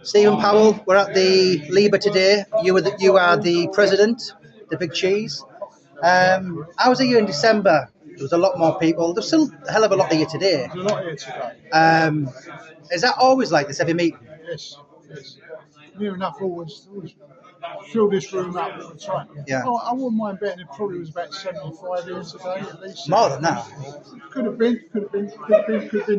Stephen Powell, we're at the Libre today. You are the president, the big cheese. I was here in December. There was a lot more people. There's still a hell of a lot here today. There's a lot here today. Is that always like this every meeting? Yes. Near enough always fill this room up all the time. Yeah. Oh, I wouldn't mind betting it probably was about 75 here today at least. More than that. Could have been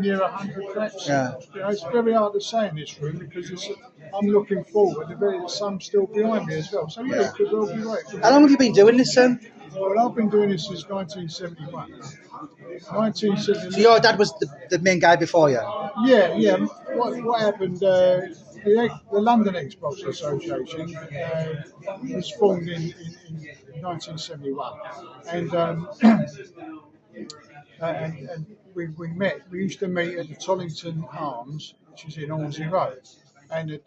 near 100 perhaps. Yeah. It's very hard to say in this room because I'm looking forward. There's some still behind me as well. So yeah, it could well be right. How long have you been doing this, son? Well, I've been doing this since 1971. 1971. So your dad was the main guy before you? Yeah. What happened? The London Xbox Association was formed in 1971, and we met. We used to meet at the Tollington Arms, which is in Hornsey Road, and the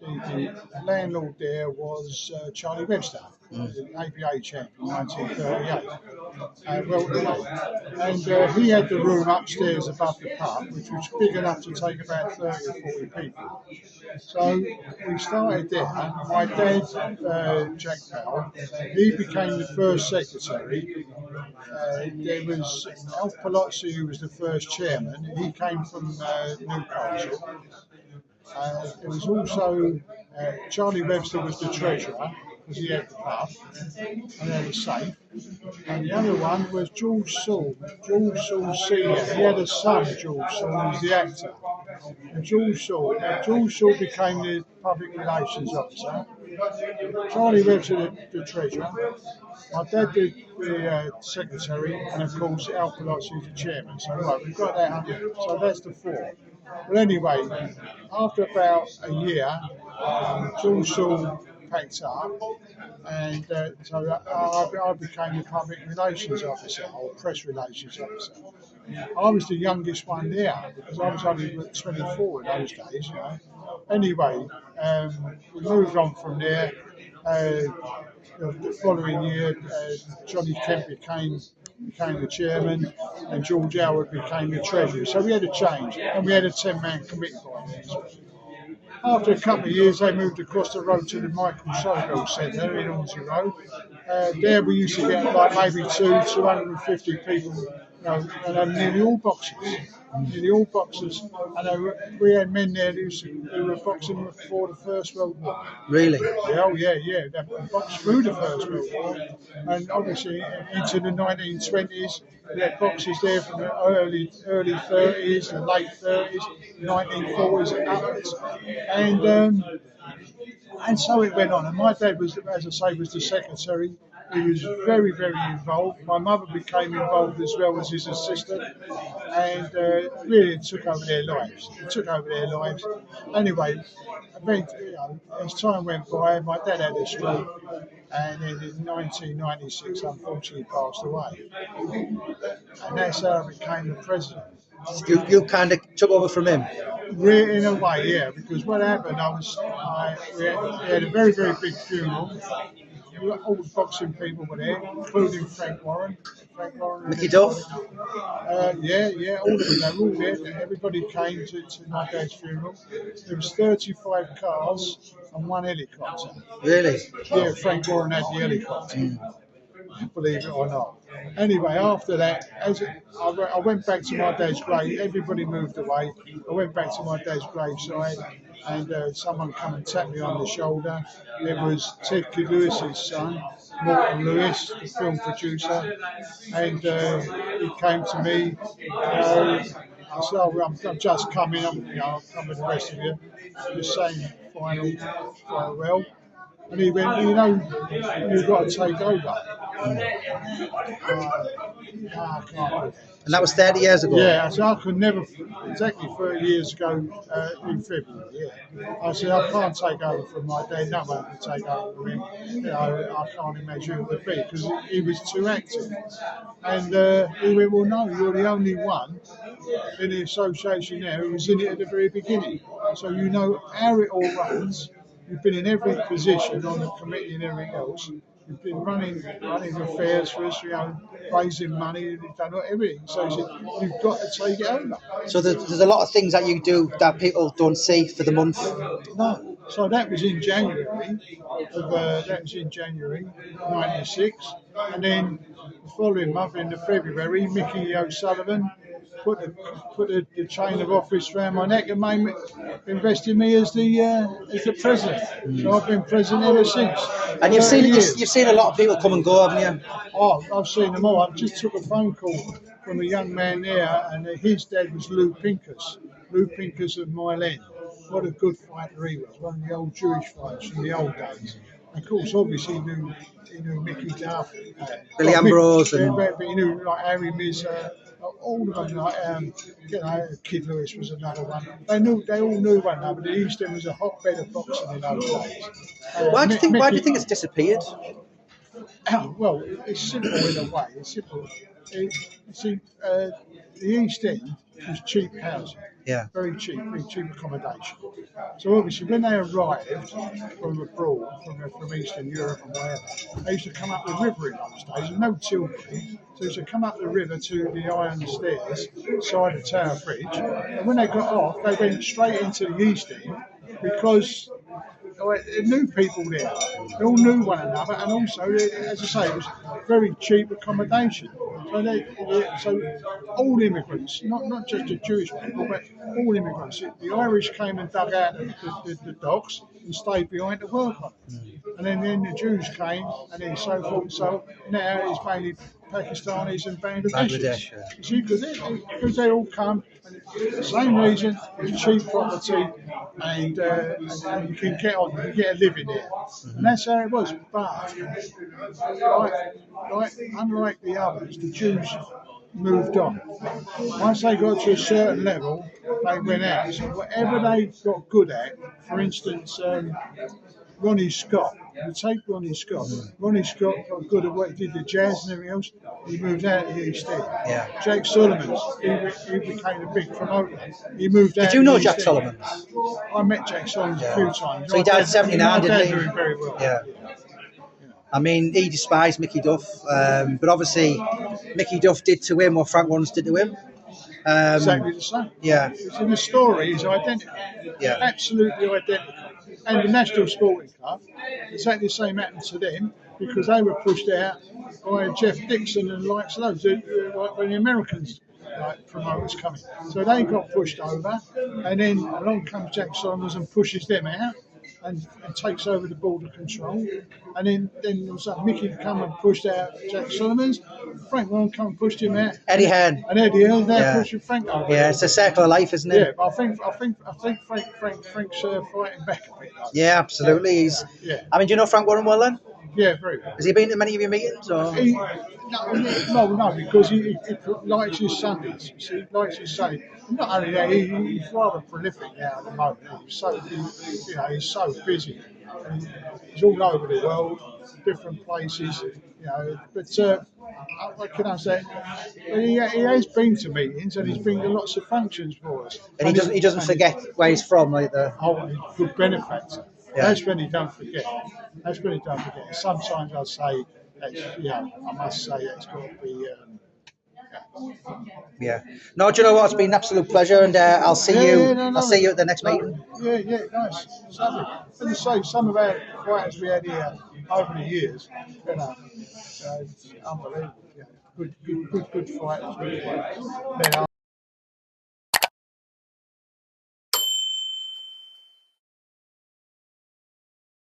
landlord there was Charlie Webster, the APA champ in 1938. He had the room upstairs above the pub, which was big enough to take about 30 or 40 people. So we started there. My dad, Jack Powell, he became the first secretary. There was Alf Palazzi, who was the first chairman. He came from Newcastle. There was also Charlie Webster was the treasurer, because he had the pub and had a safe. And the other one was George Saul Senior. He had a son, George Saul, who was the actor. And George Saul became the public relations officer. Charlie Webster, the treasurer. My dad did the secretary, and of course Al Palazzi the chairman. So right, we've got that under. So that's the four. But anyway, after about a year, George Saul packed up, and so I became the public relations officer or press relations officer. I was the youngest one there because I was only 24 in those days, you know. Anyway, we moved on from there. The following year, Johnny Kemp became the chairman, and George Howard became the treasurer. So we had a change, and we had a 10-man committee by then. After a couple of years, they moved across the road to the Michael Sobel Centre in Hornsey Road. There we used to get like maybe 250 people, you know, and nearly all boxes. And we had men there who were boxing before the First World War. Really? Yeah. They boxed through the First World War, and obviously into the 1920s. We had boxes there from the early 30s, the late 30s, 1940s and upwards, and so it went on. And my dad was, as I say, was the secretary. He was very, very involved. My mother became involved as well as his assistant, and really took over their lives. Anyway, as time went by, my dad had a stroke, and then in 1996, unfortunately, passed away. And that's how I became the president. You kind of took over from him? In a way, yeah, because what happened, we had a very, very big funeral. All the boxing people were there, including Frank Warren. Mickey Duff? Yeah, all of them. They were all there. Everybody came to my dad's funeral. There was 35 cars and one helicopter. Really? Yeah, Frank Warren had the helicopter. Believe it or not. Anyway, after that, I went back to my dad's grave. Everybody moved away. I went back to my dad's graveside, and someone come and tapped me on the shoulder. It was Ted Kid Lewis's son, Morton Lewis, the film producer, and he came to me. I said, I'm just coming. I'll come with the rest of you. Just saying farewell. And he went, you've got to take over. I can't. And that was 30 years ago? Yeah, so I could never, exactly 30 years ago in February, yeah. I said, I can't take over from my dad, no one can take over from him. I can't imagine who it would be, because he was too active. And he went, well, no, you're the only one in the association there who was in it at the very beginning. So you know how it all runs. You've been in every position on the committee and everything else. You've been running affairs for us, raising money, you've done everything. So he said, you've got to take it over. So there's a lot of things that you do that people don't see for the month. No. So that was in January '96, and then the following month in February, Mickey O'Sullivan put the chain of office around my neck and invested me as the president. So I've been president ever since. And you've seen a lot of people come and go, haven't you? Oh, I've seen them all. I just took a phone call from a young man there, and his dad was Lou Pincus of Mile End. What a good fighter he was, one of the old Jewish fighters from the old days. And of course, obviously, he knew Mickey Duff, Billy Ambrose, but he knew like Harry Miz, all of them. Like Kid Lewis was another one. They all knew one another. The East End was a hotbed of boxing in those days. Why do you think it's disappeared? Well, it's simple in a way. It's simple. The East End was cheap housing. Yeah. Very cheap accommodation. So obviously, when they arrived from abroad, from Eastern Europe and wherever, they used to come up the river in those days, and no tilbury. So they used to come up the river to the iron stairs side of Tower Bridge, and when they got off, they went straight into the East End because there new people there. They all knew one another, and also, as I say, it was very cheap accommodation. So all immigrants, not just the Jewish people, but all immigrants. The Irish came and dug out the docks and stayed behind to work on it. And then the Jews came, and then so forth. So now it's mainly Pakistanis and Bangladeshis. Yeah. You see, because they all come, and the same reason, it's cheap property, and you can get a living there. And that's how it was. But unlike the others, the Jews moved on. Once they got to a certain level, they went out. So whatever they got good at, for instance, Ronnie Scott. You take Ronnie Scott. Ronnie Scott got good at what he did, the jazz and everything else. He moved out of the East End. Yeah. Jake Solomons, he became a big promoter. He moved out. Did you know Jack Solomons? I met Jack Solomons a few times. So he died at 79, didn't he? Knew him very well. Yeah. I mean, he despised Mickey Duff, but obviously Mickey Duff did to him what Frank Warren's did to him. Exactly the same. Yeah. It's in the story, he's identical. Yeah. Absolutely identical. And the National Sporting Club, exactly the same happened to them because they were pushed out by Jeff Dixon and likes of those, when the Americans promoters coming. So they got pushed over, and then along comes Jack Solomons and pushes them out. And takes over the border control, and then there was Mickey come and pushed out Jack Solomons. Frank Warren come and pushed him out. Eddie Hearn. And Eddie Hearn now pushing Frank over. Yeah, it's a circle of life, isn't it? Yeah, but I think Frank's fighting back a bit. Yeah, absolutely. I mean, do you know Frank Warren well then? Yeah, very well. Has he been to many of your meetings? Or? No, because he likes his Sundays. See, he likes his Sundays. Not only that, he's rather prolific now at the moment. He's so busy. And he's all over the world, different places. But what can I say? He has been to meetings and he's been to lots of functions for us. And he doesn't forget where he's from, like the. Oh, he's a good benefactor. Yeah. That's when he don't forget. Sometimes I say, I must say it's got to be. Yeah. No, do you know what? It's been an absolute pleasure, and I'll see you. I'll see you at the next meeting. Yeah, nice. Lovely. As I say, some of our fighters we had here over the years, it's unbelievable. Yeah. Good fighters.